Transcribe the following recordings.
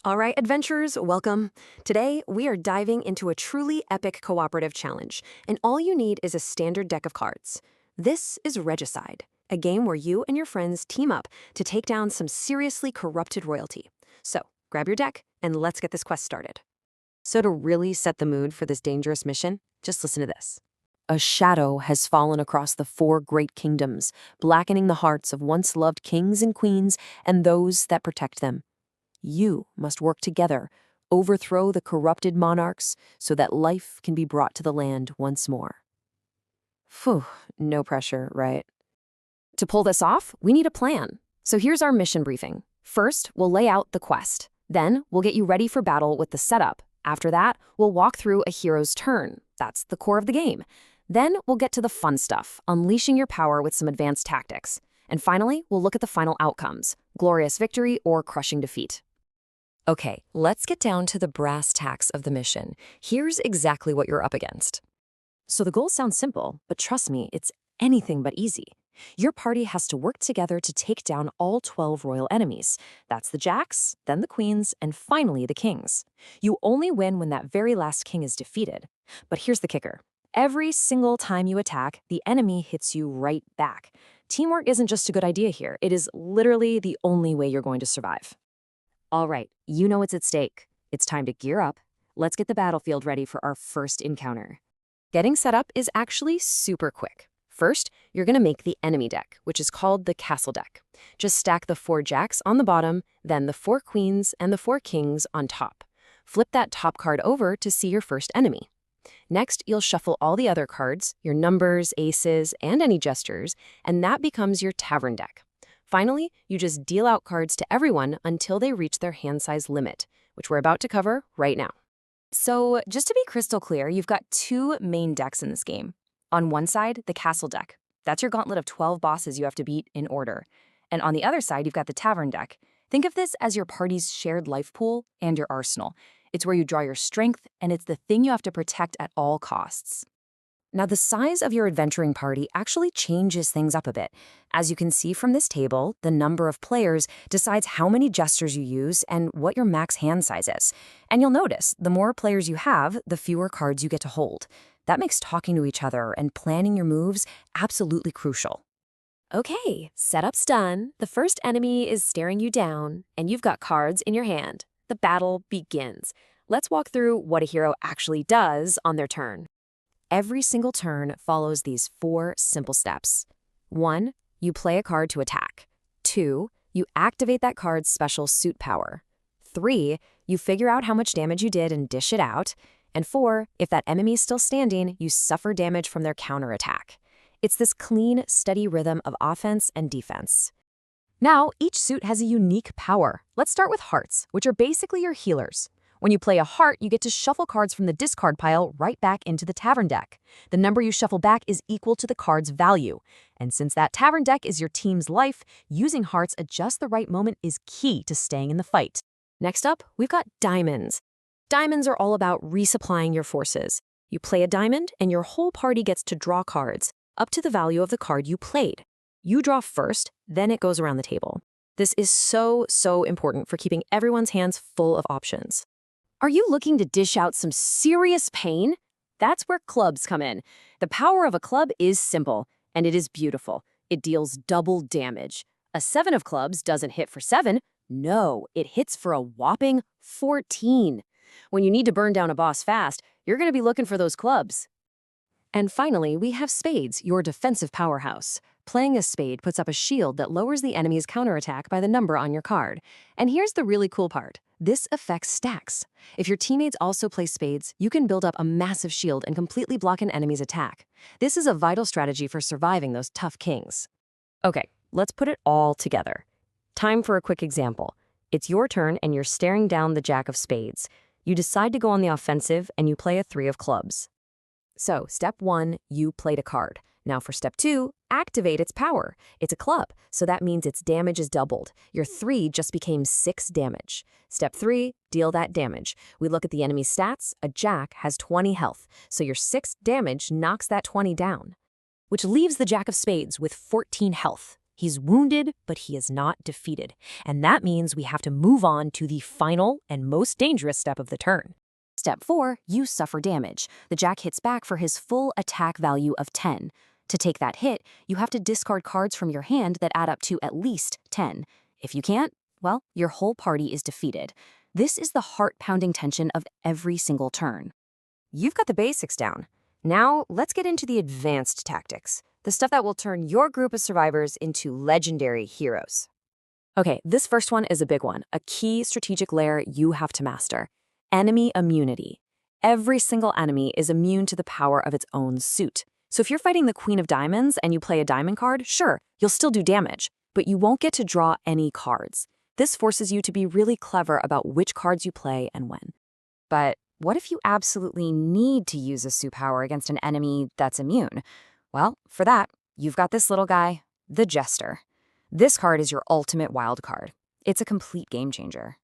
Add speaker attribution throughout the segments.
Speaker 1: All right, adventurers, welcome. Today, we are diving into a truly epic cooperative challenge, and all you need is a standard deck of cards. This is Regicide, a game where you and your friends team up to take down some seriously corrupted royalty. So, grab your deck, and let's get this quest started. So to really set the mood for this dangerous mission, just listen to this. A shadow has fallen across the four great kingdoms, blackening the hearts of once loved kings and queens and those that protect them. You must work together, overthrow the corrupted monarchs so that life can be brought to the land once more. Phew, no pressure, right? To pull this off, we need a plan. So here's our mission briefing. First, we'll lay out the quest. Then, we'll get you ready for battle with the setup. After that, we'll walk through a hero's turn. That's the core of the game. Then, we'll get to the fun stuff, unleashing your power with some advanced tactics. And finally, we'll look at the final outcomes, glorious victory or crushing defeat. Okay, let's get down to the brass tacks of the mission. Here's exactly what you're up against. So the goal sounds simple, but trust me, it's anything but easy. Your party has to work together to take down all 12 royal enemies. That's the jacks, then the queens, and finally the kings. You only win when that very last king is defeated. But here's the kicker. Every single time you attack, the enemy hits you right back. Teamwork isn't just a good idea here. It is literally the only way you're going to survive. All right, you know what's at stake. It's time to gear up. Let's get the battlefield ready for our first encounter. Getting set up is actually super quick. First, you're going to make the enemy deck, which is called the castle deck. Just stack the 4 jacks on the bottom, then the 4 queens and the 4 kings on top. Flip that top card over to see your first enemy. Next, you'll shuffle all the other cards, your numbers, aces, and any gestures, and that becomes your tavern deck. Finally, you just deal out cards to everyone until they reach their hand size limit, which we're about to cover right now. So, just to be crystal clear, you've got 2 main decks in this game. On one side, the castle deck. That's your gauntlet of 12 bosses you have to beat in order. And on the other side, you've got the tavern deck. Think of this as your party's shared life pool and your arsenal. It's where you draw your strength, and it's the thing you have to protect at all costs. Now, the size of your adventuring party actually changes things up a bit. As you can see from this table, the number of players decides how many gestures you use and what your max hand size is. And you'll notice, the more players you have, the fewer cards you get to hold. That makes talking to each other and planning your moves absolutely crucial. Okay, setup's done. The first enemy is staring you down, and you've got cards in your hand. The battle begins. Let's walk through what a hero actually does on their turn. Every single turn follows these 4 simple steps. 1, you play a card to attack. 2, you activate that card's special suit power. 3, you figure out how much damage you did and dish it out. And 4, if that enemy is still standing, you suffer damage from their counterattack. It's this clean, steady rhythm of offense and defense. Now, each suit has a unique power. Let's start with hearts, which are basically your healers. When you play a heart, you get to shuffle cards from the discard pile right back into the tavern deck. The number you shuffle back is equal to the card's value. And since that tavern deck is your team's life, using hearts at just the right moment is key to staying in the fight. Next up, we've got diamonds. Diamonds are all about resupplying your forces. You play a diamond, and your whole party gets to draw cards, up to the value of the card you played. You draw first, then it goes around the table. This is so important for keeping everyone's hands full of options. Are you looking to dish out some serious pain? That's where clubs come in. The power of a club is simple, and it is beautiful. It deals double damage. A 7 of clubs doesn't hit for 7. No, it hits for a whopping 14. When you need to burn down a boss fast, you're going to be looking for those clubs. And finally, we have spades, your defensive powerhouse. Playing a spade puts up a shield that lowers the enemy's counterattack by the number on your card. And here's the really cool part. This affects stacks. If your teammates also play spades, you can build up a massive shield and completely block an enemy's attack. This is a vital strategy for surviving those tough kings. Okay, let's put it all together. Time for a quick example. It's your turn and you're staring down the jack of spades. You decide to go on the offensive and you play a 3 of clubs. So, step 1, you played a card. Now for step 2, activate its power. It's a club, so that means its damage is doubled. Your 3 just became 6 damage. Step 3, deal that damage. We look at the enemy's stats. A jack has 20 health, so your 6 damage knocks that 20 down, which leaves the jack of spades with 14 health.
Speaker 2: He's wounded, but he is not defeated. And that means we have to move on to the final and most dangerous step of the turn.
Speaker 1: Step 4, you suffer damage. The jack hits back for his full attack value of 10. To take that hit, you have to discard cards from your hand that add up to at least 10. If you can't, well, your whole party is defeated. This is the heart-pounding tension of every single turn. You've got the basics down. Now, let's get into the advanced tactics, the stuff that will turn your group of survivors into legendary heroes. Okay, this first one is a big one, a key strategic layer you have to master. Enemy immunity. Every single enemy is immune to the power of its own suit. So if you're fighting the Queen of Diamonds and you play a diamond card, sure, you'll still do damage, but you won't get to draw any cards. This forces you to be really clever about which cards you play and when. But what if you absolutely need to use a suit power against an enemy that's immune? Well, for that, you've got this little guy, the Jester. This card is your ultimate wild card. It's a complete game changer.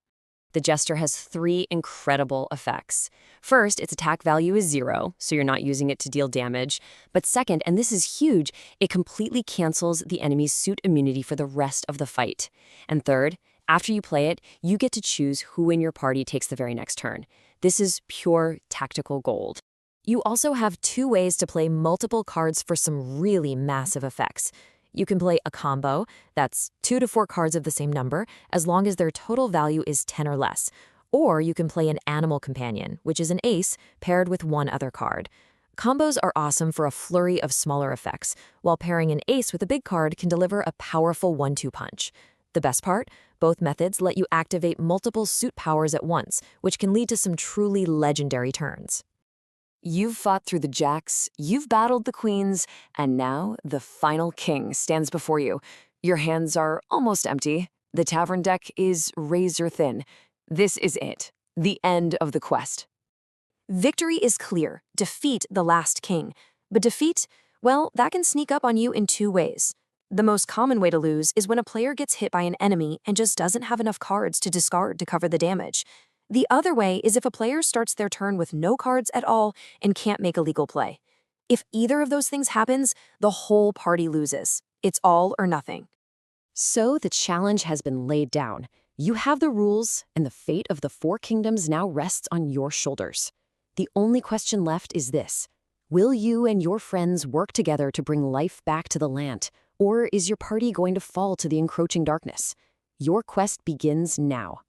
Speaker 1: The Jester has 3 incredible effects. First, its attack value is 0, so you're not using it to deal damage. But second, and this is huge, it completely cancels the enemy's suit immunity for the rest of the fight. And third, after you play it, you get to choose who in your party takes the very next turn. This is pure tactical gold. You also have 2 ways to play multiple cards for some really massive effects. You can play a combo, that's 2 to 4 cards of the same number, as long as their total value is 10 or less. Or you can play an animal companion, which is an ace paired with 1 other card. Combos are awesome for a flurry of smaller effects, while pairing an ace with a big card can deliver a powerful 1-2 punch. The best part? Both methods let you activate multiple suit powers at once, which can lead to some truly legendary turns. You've fought through the jacks, you've battled the queens, and now the final king stands before you. Your hands are almost empty. The tavern deck is razor thin. This is it, the end of the quest. Victory is clear. Defeat the last king. But defeat, well, that can sneak up on you in 2 ways. The most common way to lose is when a player gets hit by an enemy and just doesn't have enough cards to discard to cover the damage. The other way is if a player starts their turn with no cards at all and can't make a legal play. If either of those things happens, the whole party loses. It's all or nothing. So the challenge has been laid down. You have the rules, and the fate of the 4 kingdoms now rests on your shoulders. The only question left is this: will you and your friends work together to bring life back to the land, or is your party going to fall to the encroaching darkness? Your quest begins now.